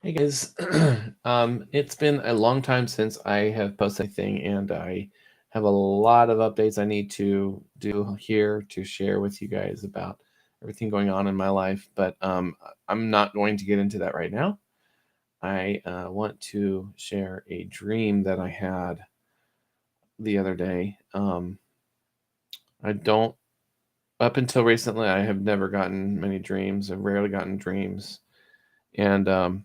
Hey guys, it's been a long time since I have posted anything, and I have a lot of updates I need to do here to share with you guys about everything going on in my life. But I'm not going to get into that right now. I want to share a dream that I had the other day. I don't, up until recently, I have never gotten many dreams. I've rarely gotten dreams, and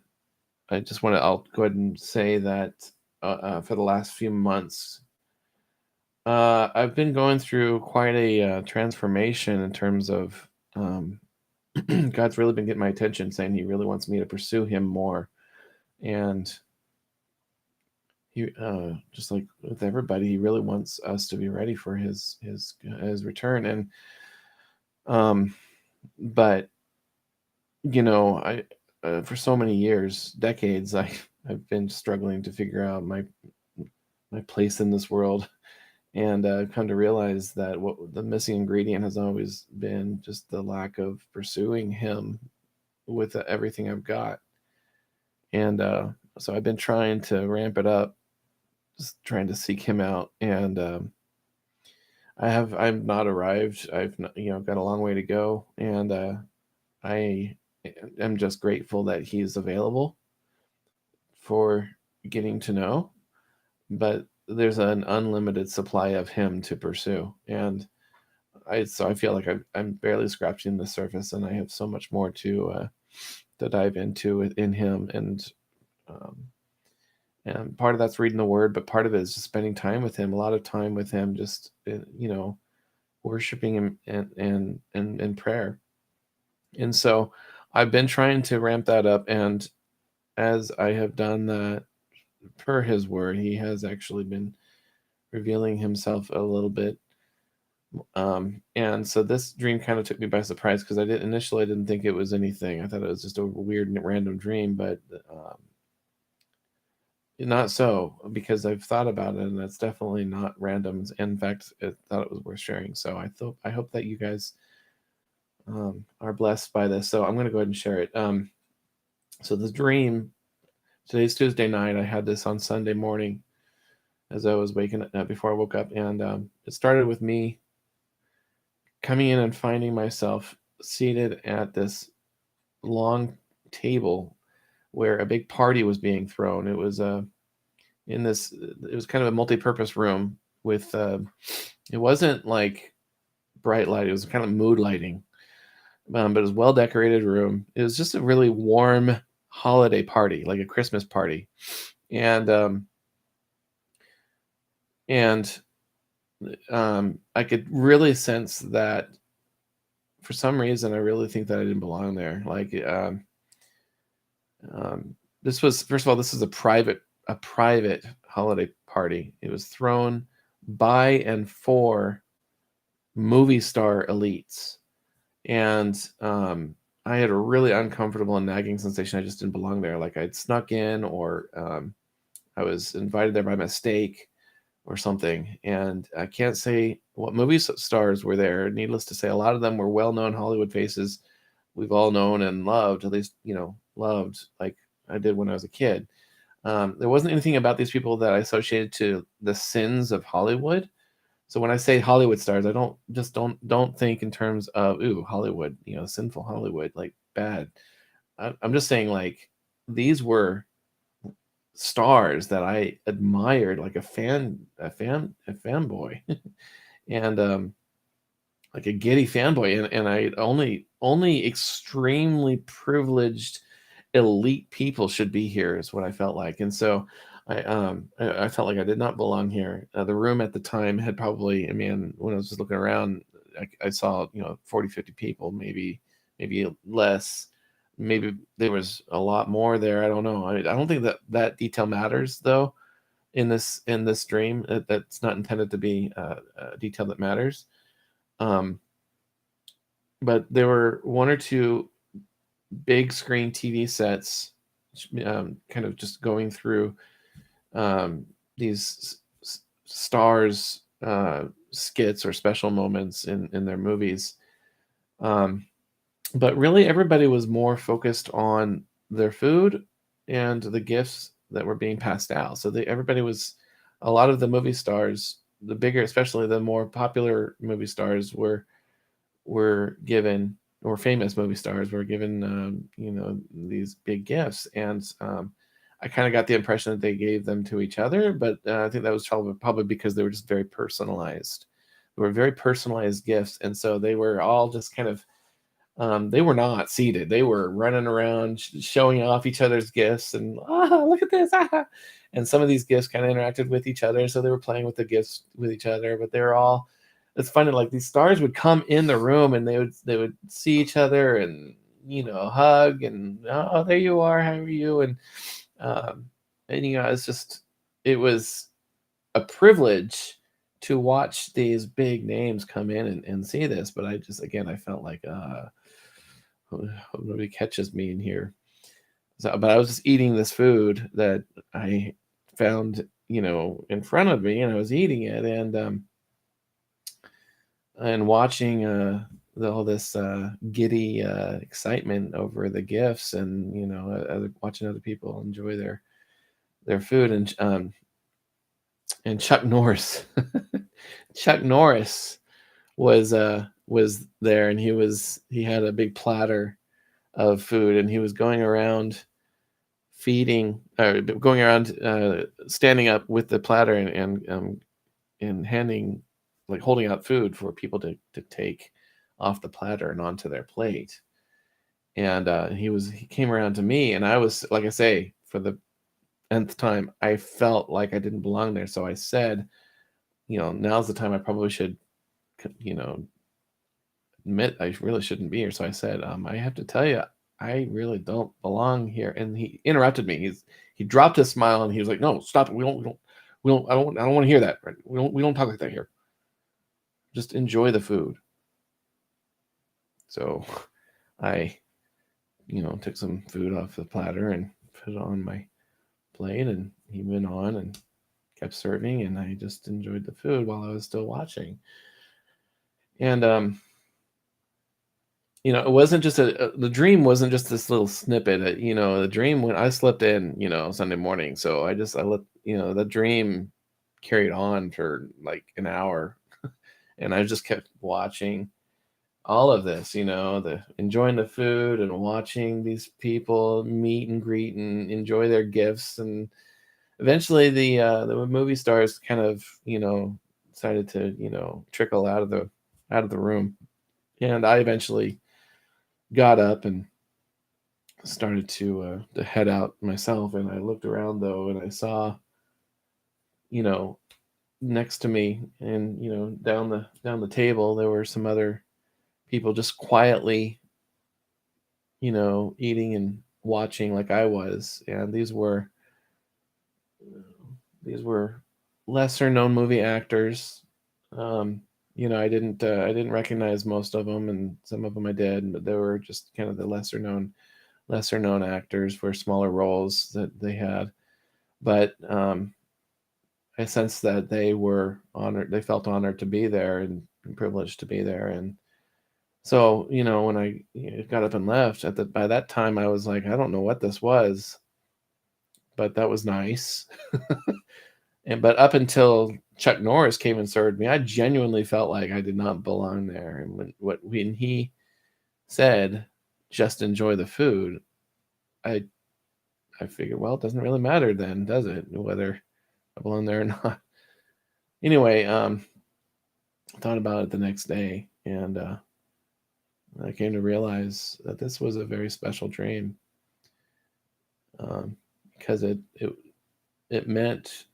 I just want to. I'll go ahead and say that for the last few months, I've been going through quite a transformation in terms of God's really been getting my attention, saying He really wants me to pursue Him more, and He just like with everybody, He really wants us to be ready for His return, and um, but I for so many years, decades, I've been struggling to figure out my place in this world and come to realize that what the missing ingredient has always been just the lack of pursuing him with everything I've got. And so I've been trying to ramp it up, just trying to seek him out. And I've not arrived. I've not, got a long way to go. And I am just grateful that he's available for getting to know. But there's an unlimited supply of him to pursue. And I feel like I'm barely scratching the surface, and I have so much more to dive into in him, um, and part of that's reading the word, but part of it is just spending time with him, a lot of time with him, just worshiping him and in prayer. And so I've been trying to ramp that up, and as I have done that per his word, he has actually been revealing himself a little bit. And so this dream kind of took me by surprise because I didn't think it was anything. I thought it was just a weird and random dream, but not so, because I've thought about it and it's definitely not random. In fact, I thought it was worth sharing. So I hope that you guys are blessed by this. So I'm going to go ahead and share it. So the dream, today's Tuesday night. I had this on Sunday morning as I was waking up before I woke up, and it started with me coming in and finding myself seated at this long table where a big party was being thrown. It was in this. It was kind of a multi-purpose room with. It wasn't like bright light. It was kind of mood lighting, but it was well decorated room. It was just a really warm holiday party, like a Christmas party, and and I could really sense that for some reason I really think that I didn't belong there. Like this was, first of all, this is a private holiday party. It was thrown by and for movie star elites, and I had a really uncomfortable and nagging sensation. I just didn't belong there. Like I'd snuck in, or I was invited there by mistake or something. And I can't say what movie stars were there. Needless to say, a lot of them were well-known Hollywood faces we've all known and loved, at least, loved like I did when I was a kid. There wasn't anything about these people that I associated to the sins of Hollywood. So when I say Hollywood stars, I don't think in terms of ooh Hollywood, sinful Hollywood, like bad. I'm just saying like these were stars that I admired, like a fanboy, and like a giddy fanboy, and I only extremely privileged elite people should be here is what I felt like. And so I felt like I did not belong here. The room at the time had probably, I mean, when I was just looking around, I saw 40, 50 people, maybe less. Maybe there was a lot more there. I don't know. I don't think that detail matters though in this dream. That's not intended to be a detail that matters. Um, but there were one or two big screen TV sets, kind of just going through these stars skits or special moments in their movies. Um, but really, everybody was more focused on their food and the gifts that were being passed out. So everybody was, a lot of the movie stars, the bigger, especially the more popular movie stars, were given, or famous movie stars were given, these big gifts, and I kind of got the impression that they gave them to each other, but I think that was probably because they were just very personalized. They were very personalized gifts, and so they were all just kind of, they were not seated. They were running around showing off each other's gifts and, look at this. Ah. And some of these gifts kind of interacted with each other. So they were playing with the gifts with each other, but they were all, it's funny, like these stars would come in the room and they would see each other and, hug and, oh, there you are. How are you? Um, and, it's just, it was a privilege to watch these big names come in and see this. But I just, again, I felt like, hope nobody catches me in here. So, but I was just eating this food that I found, in front of me, and I was eating it, and watching all this giddy excitement over the gifts, and watching other people enjoy their food, and Chuck Norris, Chuck Norris was there, and he had a big platter of food, and he was going around feeding, or going around, standing up with the platter, and handing, like holding out food for people to take off the platter and onto their plate. And he came around to me, and I was, like I say, for the nth time, I felt like I didn't belong there. So I said, now's the time I probably should, you know, admit I really shouldn't be here. So I said, I have to tell you, I really don't belong here. And he interrupted me. He dropped his smile and he was like, "No, stop it. I don't want to hear that. Right? We don't talk like that here. Just enjoy the food." So I, took some food off the platter and put it on my plate, and he went on and kept serving, and I just enjoyed the food while I was still watching. And it wasn't just the dream wasn't just this little snippet. The dream, when I slept in, Sunday morning. So I let, the dream carried on for like an hour, and I just kept watching all of this, the enjoying the food and watching these people meet and greet and enjoy their gifts. And eventually the movie stars kind of, decided to, trickle out of the room. And I eventually got up and started to head out myself, and I looked around though, and I saw, you know next to me, and down the table, there were some other people just quietly, eating and watching like I was. And these were lesser known movie actors. I didn't recognize most of them, and some of them I did, but they were just kind of the lesser known actors for smaller roles that they had. But I sensed that they were honored. They felt honored to be there, and privileged to be there. And so, when I got up and left, by that time, I was like, I don't know what this was, but that was nice. And but up until Chuck Norris came and served me, I genuinely felt like I did not belong there. And when he said, "Just enjoy the food," I I figured, well, it doesn't really matter then, does it, whether I belong there or not? Anyway, I thought about it the next day, and I came to realize that this was a very special dream, because it meant,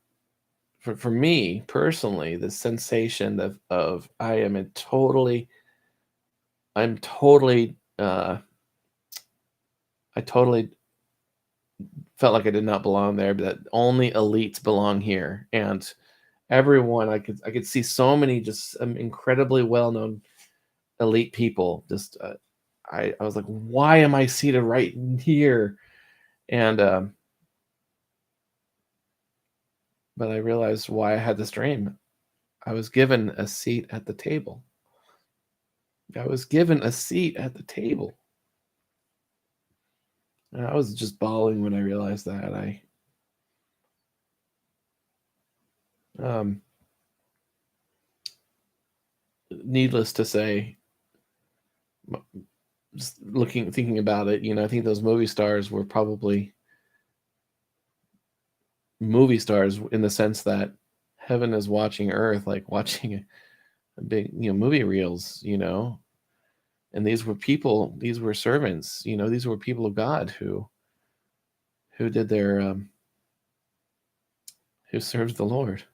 for me personally, the sensation of I'm totally, I totally felt like I did not belong there, but that only elites belong here. And everyone, I could see so many just incredibly well known elite people. Just I was like, why am I seated right here? And but I realized why I had this dream. I was given a seat at the table. I was given a seat at the table. I was just bawling when I realized that. Um, Needless to say, just thinking about it, I think those movie stars were probably movie stars in the sense that heaven is watching earth, like watching a big, movie reels, and these were people, these were servants, these were people of God who did their who served the Lord.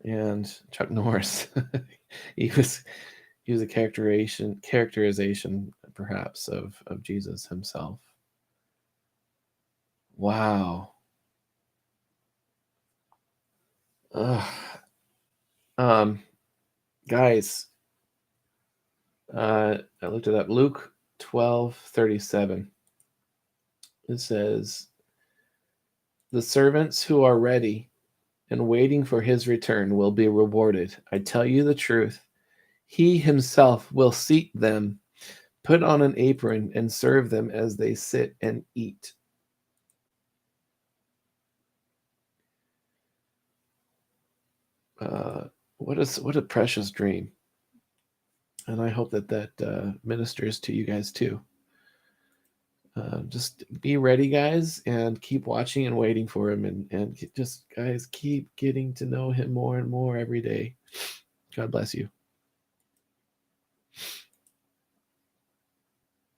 And Chuck Norris, he was he was a characterization perhaps of Jesus himself. Wow. Ugh. Um, Guys, I looked it up. Luke 12:37. It says, "The servants who are ready and waiting for his return will be rewarded. I tell you the truth. He himself will seat them, put on an apron, and serve them as they sit and eat." What a precious dream, and I hope that ministers to you guys too. Just be ready, guys, and keep watching and waiting for him, and just guys keep getting to know him more and more every day. God bless you.